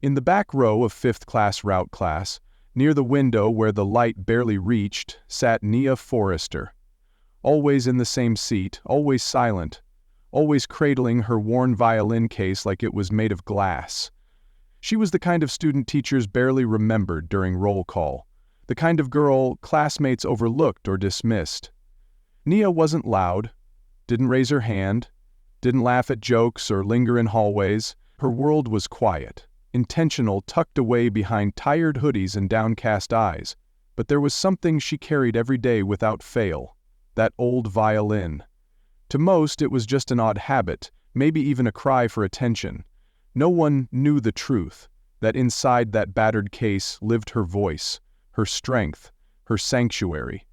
In the back row of fifth-class route class, near the window where the light barely reached, sat Nia Forester. Always in the same seat, always silent, always cradling her worn violin case like it was made of glass. She was the kind of student teachers barely remembered during roll call, the kind of girl classmates overlooked or dismissed. Nia wasn't loud, didn't raise her hand, didn't laugh at jokes or linger in hallways. Her world was quiet, intentional, tucked away behind tired hoodies and downcast eyes. But there was something she carried every day without fail, that old violin. To most, it was just an odd habit, maybe even a cry for attention. No one knew the truth, that inside that battered case lived her voice, her strength, her sanctuary.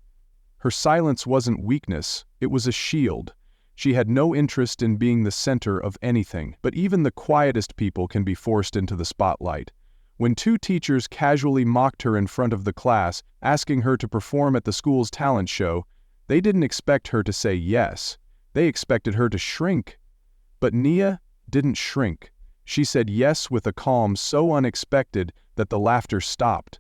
Her silence wasn't weakness, it was a shield. She had no interest in being the center of anything, but even the quietest people can be forced into the spotlight. When two teachers casually mocked her in front of the class, asking her to perform at the school's talent show, they didn't expect her to say yes. They expected her to shrink. But Nia didn't shrink. She said yes with a calm so unexpected that the laughter stopped.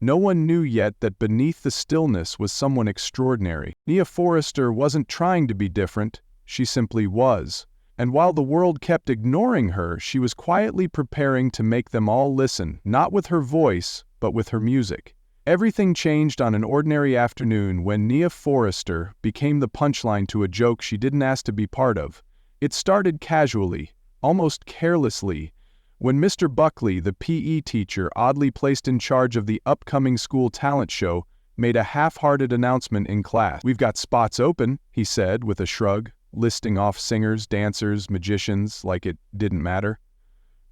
No one knew yet that beneath the stillness was someone extraordinary. Nia Forester wasn't trying to be different, she simply was. And while the world kept ignoring her, she was quietly preparing to make them all listen, not with her voice, but with her music. Everything changed on an ordinary afternoon when Nia Forester became the punchline to a joke she didn't ask to be part of. It started casually, almost carelessly, when Mr. Buckley, the PE teacher oddly placed in charge of the upcoming school talent show, made a half-hearted announcement in class. "We've got spots open," he said with a shrug, listing off singers, dancers, magicians, like it didn't matter.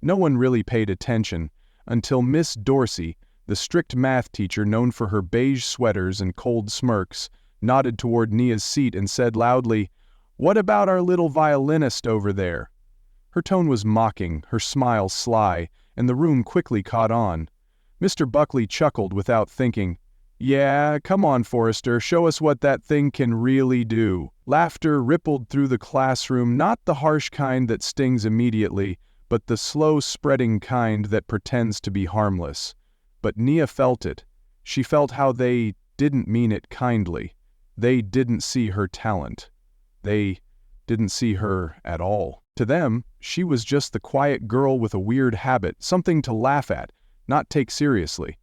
No one really paid attention until Miss Dorsey, the strict math teacher known for her beige sweaters and cold smirks, nodded toward Nia's seat and said loudly, "What about our little violinist over there?" Her tone was mocking, her smile sly, and the room quickly caught on. Mr. Buckley chuckled without thinking. "Yeah, come on, Forrester, show us what that thing can really do." Laughter rippled through the classroom, not the harsh kind that stings immediately, but the slow-spreading kind that pretends to be harmless. But Nia felt it. She felt how they didn't mean it kindly. They didn't see her talent. They didn't see her at all. To them, she was just the quiet girl with a weird habit, something to laugh at, not take seriously.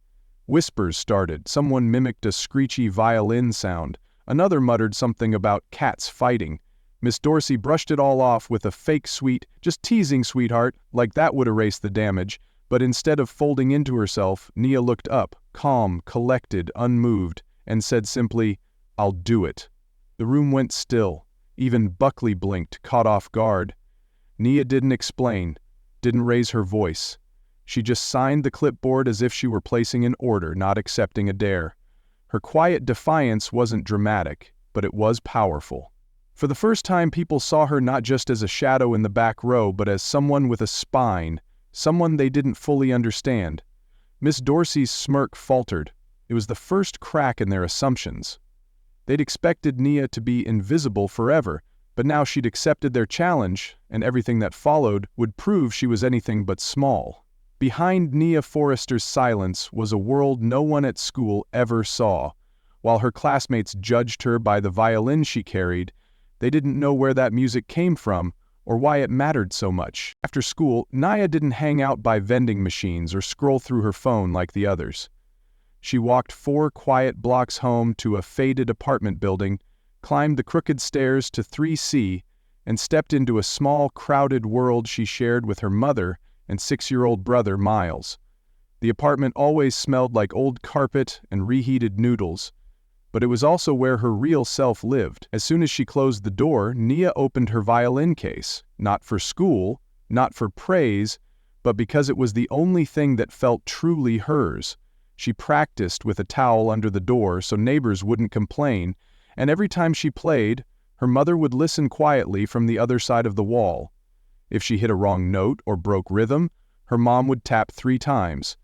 Whispers started, someone mimicked a screechy violin sound, another muttered something about cats fighting. Miss Dorsey brushed it all off with a fake sweet, "Just teasing, sweetheart," like that would erase the damage, but instead of folding into herself, Nia looked up, calm, collected, unmoved, and said simply, "I'll do it." The room went still. Even Buckley blinked, caught off guard. Nia didn't explain, didn't raise her voice. She just signed the clipboard as if she were placing an order, not accepting a dare. Her quiet defiance wasn't dramatic, but it was powerful. For the first time, people saw her not just as a shadow in the back row, but as someone with a spine, someone they didn't fully understand. Miss Dorsey's smirk faltered. It was the first crack in their assumptions. They'd expected Nia to be invisible forever, but now she'd accepted their challenge, and everything that followed would prove she was anything but small. Behind Nia Forester's silence was a world no one at school ever saw. While her classmates judged her by the violin she carried, they didn't know where that music came from or why it mattered so much. After school, Nia didn't hang out by vending machines or scroll through her phone like the others. She walked 4 quiet blocks home to a faded apartment building, climbed the crooked stairs to 3C, and stepped into a small, crowded world she shared with her mother and 6-year-old brother, Miles. The apartment always smelled like old carpet and reheated noodles, but it was also where her real self lived. As soon as she closed the door, Nia opened her violin case, not for school, not for praise, but because it was the only thing that felt truly hers. She practiced with a towel under the door so neighbors wouldn't complain, and every time she played, her mother would listen quietly from the other side of the wall. If she hit a wrong note or broke rhythm, her mom would tap 3 times.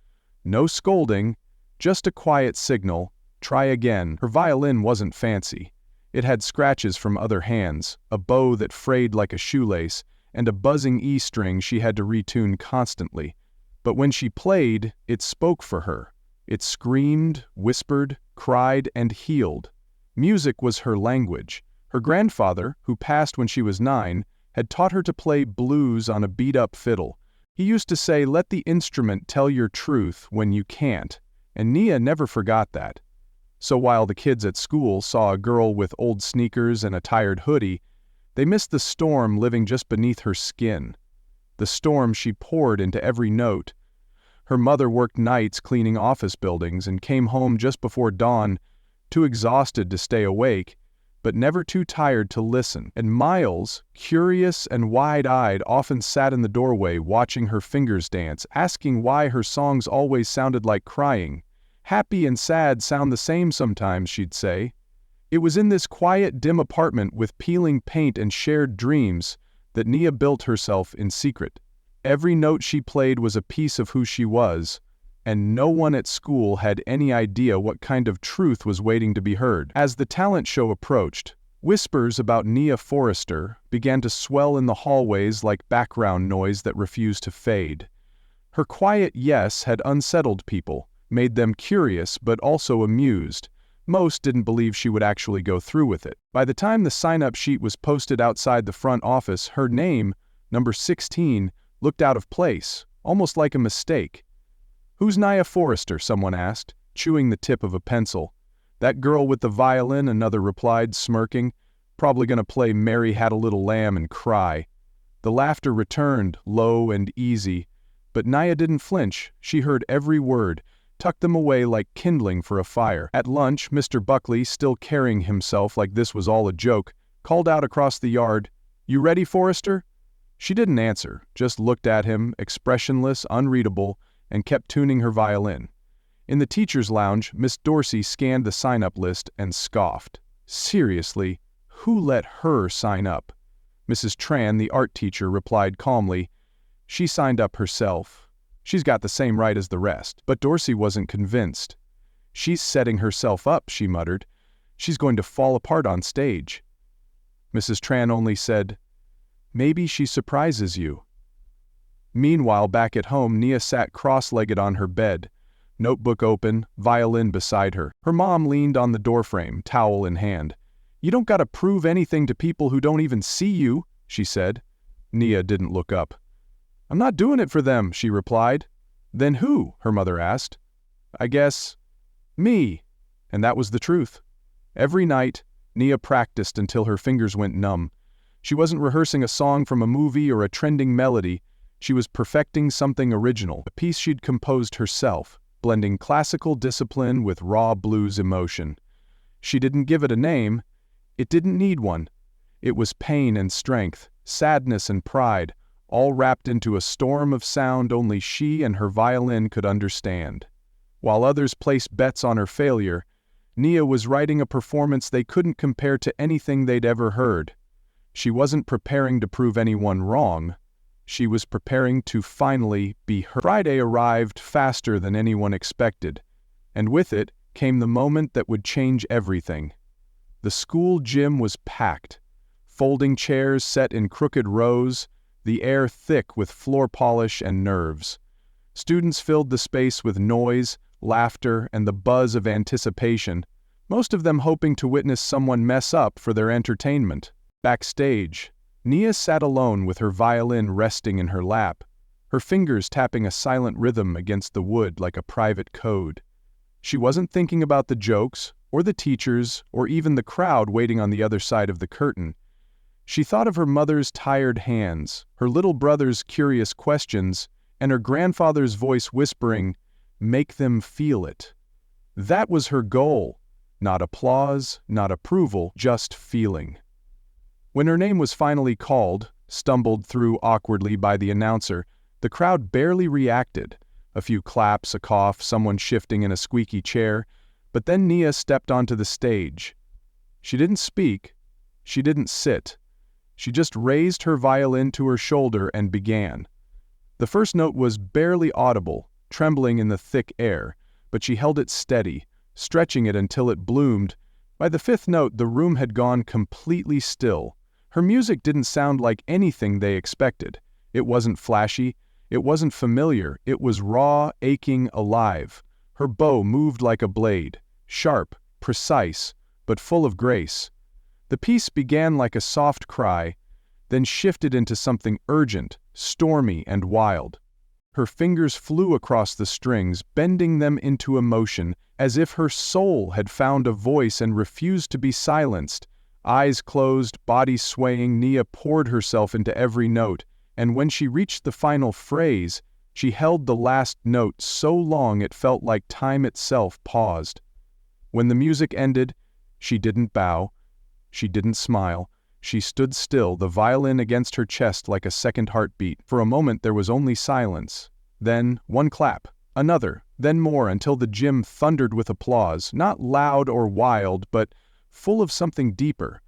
No scolding, just a quiet signal, try again. Her violin wasn't fancy. It had scratches from other hands, a bow that frayed like a shoelace, and a buzzing E string she had to retune constantly. But when she played, it spoke for her. It screamed, whispered, cried, and healed. Music was her language. Her grandfather, who passed when she was 9, had taught her to play blues on a beat-up fiddle. He used to say, "Let the instrument tell your truth when you can't," and Nia never forgot that. So while the kids at school saw a girl with old sneakers and a tired hoodie, they missed the storm living just beneath her skin. The storm she poured into every note. Her mother worked nights cleaning office buildings and came home just before dawn, too exhausted to stay awake, but never too tired to listen. And Miles, curious and wide-eyed, often sat in the doorway watching her fingers dance, asking why her songs always sounded like crying. "Happy and sad sound the same sometimes," she'd say. It was in this quiet, dim apartment with peeling paint and shared dreams that Nia built herself in secret. Every note she played was a piece of who she was, and no one at school had any idea what kind of truth was waiting to be heard. As the talent show approached, whispers about Nia Forester began to swell in the hallways like background noise that refused to fade. Her quiet yes had unsettled people, made them curious but also amused. Most didn't believe she would actually go through with it. By the time the sign-up sheet was posted outside the front office, her name, number 16, looked out of place, almost like a mistake. "Who's Nia Forester?" someone asked, chewing the tip of a pencil. "That girl with the violin," another replied, smirking. "Probably gonna play Mary Had a Little Lamb and cry." The laughter returned, low and easy, but Nia didn't flinch. She heard every word, tucked them away like kindling for a fire. At lunch, Mr. Buckley, still carrying himself like this was all a joke, called out across the yard, "You ready, Forester?" She didn't answer, just looked at him, expressionless, unreadable, and kept tuning her violin. In the teacher's lounge, Miss Dorsey scanned the sign-up list and scoffed. Seriously, who let her sign up? Mrs. Tran, the art teacher, replied calmly, "She signed up herself. She's got the same right as the rest." But Dorsey wasn't convinced. "She's setting herself up," she muttered. "She's going to fall apart on stage." Mrs. Tran only said, "Maybe she surprises you." Meanwhile, back at home, Nia sat cross-legged on her bed, notebook open, violin beside her. Her mom leaned on the doorframe, towel in hand. "You don't gotta prove anything to people who don't even see you," she said. Nia didn't look up. "I'm not doing it for them," she replied. "Then who?" her mother asked. "I guess, me." And that was the truth. Every night, Nia practiced until her fingers went numb. She wasn't rehearsing a song from a movie or a trending melody. She was perfecting something original, a piece she'd composed herself, blending classical discipline with raw blues emotion. She didn't give it a name. It didn't need one. It was pain and strength, sadness and pride, all wrapped into a storm of sound only she and her violin could understand. While others placed bets on her failure, Nia was writing a performance they couldn't compare to anything they'd ever heard. She wasn't preparing to prove anyone wrong. She was preparing to finally be heard. Friday arrived faster than anyone expected, and with it came the moment that would change everything. The school gym was packed, folding chairs set in crooked rows, the air thick with floor polish and nerves. Students filled the space with noise, laughter, and the buzz of anticipation, most of them hoping to witness someone mess up for their entertainment. Backstage, Nia sat alone with her violin resting in her lap, her fingers tapping a silent rhythm against the wood like a private code. She wasn't thinking about the jokes, or the teachers, or even the crowd waiting on the other side of the curtain. She thought of her mother's tired hands, her little brother's curious questions, and her grandfather's voice whispering, "Make them feel it." That was her goal. Not applause, not approval, just feeling. When her name was finally called, stumbled through awkwardly by the announcer, the crowd barely reacted. A few claps, a cough, someone shifting in a squeaky chair, but then Nia stepped onto the stage. She didn't speak. She didn't sit. She just raised her violin to her shoulder and began. The first note was barely audible, trembling in the thick air, but she held it steady, stretching it until it bloomed. By the fifth note, the room had gone completely still. Her music didn't sound like anything they expected. It wasn't flashy. It wasn't familiar, it was raw, aching, alive. Her bow moved like a blade, sharp, precise, but full of grace. The piece began like a soft cry, then shifted into something urgent, stormy, and wild. Her fingers flew across the strings, bending them into emotion, as if her soul had found a voice and refused to be silenced. Eyes closed, body swaying, Nia poured herself into every note, and when she reached the final phrase, she held the last note so long it felt like time itself paused. When the music ended, she didn't bow, she didn't smile. She stood still, the violin against her chest like a second heartbeat. For a moment there was only silence. Then, one clap, another, then more, until the gym thundered with applause, not loud or wild, but full of something deeper.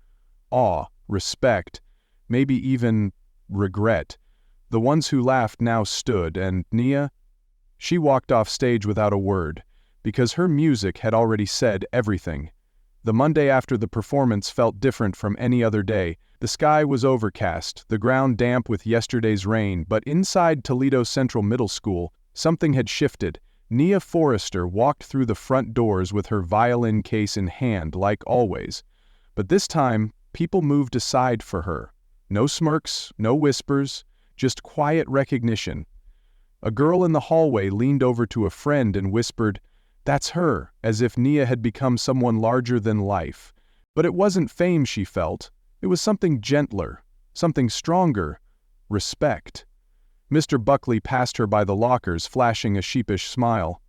Awe, respect, maybe even regret. The ones who laughed now stood, and Nia? She walked off stage without a word, because her music had already said everything. The Monday after the performance felt different from any other day. The sky was overcast, the ground damp with yesterday's rain, but inside Toledo Central Middle School, something had shifted. Nia Forester walked through the front doors with her violin case in hand, like always. But this time, people moved aside for her. No smirks, no whispers, just quiet recognition. A girl in the hallway leaned over to a friend and whispered, "That's her," as if Nia had become someone larger than life. But it wasn't fame she felt. It was something gentler, something stronger, respect. Mr. Buckley passed her by the lockers, flashing a sheepish smile.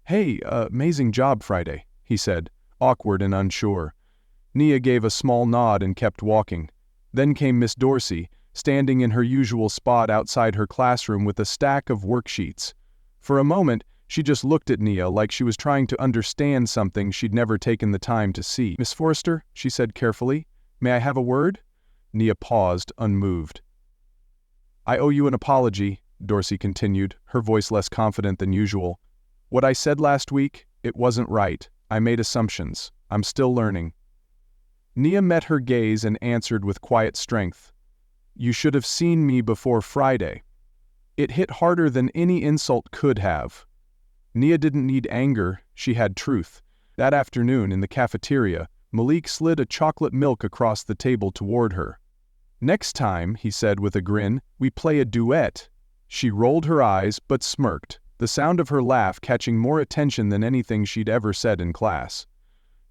"Hey, amazing job Friday," he said, awkward and unsure. Nia gave a small nod and kept walking. Then came Miss Dorsey, standing in her usual spot outside her classroom with a stack of worksheets. For a moment, she just looked at Nia like she was trying to understand something she'd never taken the time to see. "Miss Forester," she said carefully, "may I have a word?" Nia paused, unmoved. "I owe you an apology," Dorsey continued, her voice less confident than usual. "What I said last week, it wasn't right. I made assumptions. I'm still learning." Nia met her gaze and answered with quiet strength. "You should have seen me before Friday." It hit harder than any insult could have. Nia didn't need anger, she had truth. That afternoon in the cafeteria, Malik slid a chocolate milk across the table toward her. "Next time," he said with a grin, "we play a duet." She rolled her eyes but smirked, the sound of her laugh catching more attention than anything she'd ever said in class.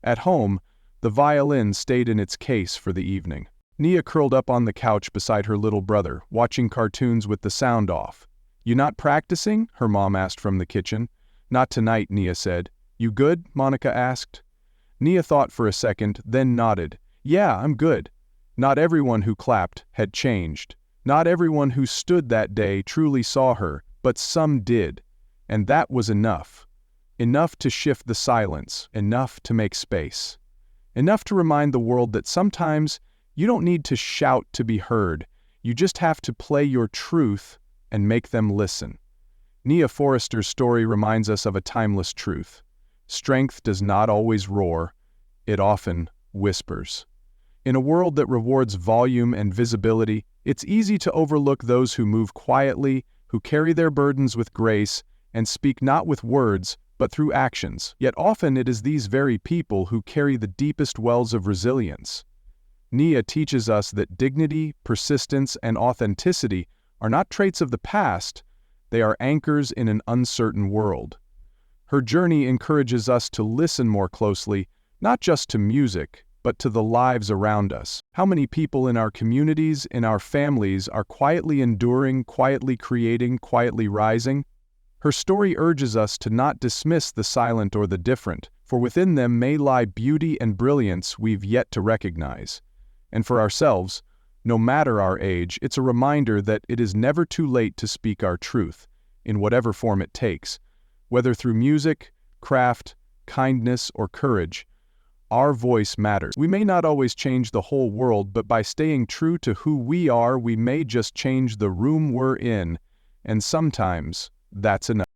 At home, the violin stayed in its case for the evening. Nia curled up on the couch beside her little brother, watching cartoons with the sound off. "You not practicing?" her mom asked from the kitchen. "Not tonight," Nia said. "You good?" Monica asked. Nia thought for a second, then nodded. "Yeah, I'm good." Not everyone who clapped had changed. Not everyone who stood that day truly saw her, but some did. And that was enough. Enough to shift the silence, enough to make space. Enough to remind the world that sometimes you don't need to shout to be heard. You just have to play your truth and make them listen. Nia Forester's story reminds us of a timeless truth. Strength does not always roar, it often whispers. In a world that rewards volume and visibility, it's easy to overlook those who move quietly, who carry their burdens with grace, and speak not with words, but through actions. Yet often it is these very people who carry the deepest wells of resilience. Nia teaches us that dignity, persistence, and authenticity are not traits of the past, they are anchors in an uncertain world. Her journey encourages us to listen more closely, not just to music, but to the lives around us. How many people in our communities, in our families, are quietly enduring, quietly creating, quietly rising? Her story urges us to not dismiss the silent or the different, for within them may lie beauty and brilliance we've yet to recognize. And for ourselves, no matter our age, it's a reminder that it is never too late to speak our truth, in whatever form it takes. Whether through music, craft, kindness, or courage, our voice matters. We may not always change the whole world, but by staying true to who we are, we may just change the room we're in, and sometimes that's enough.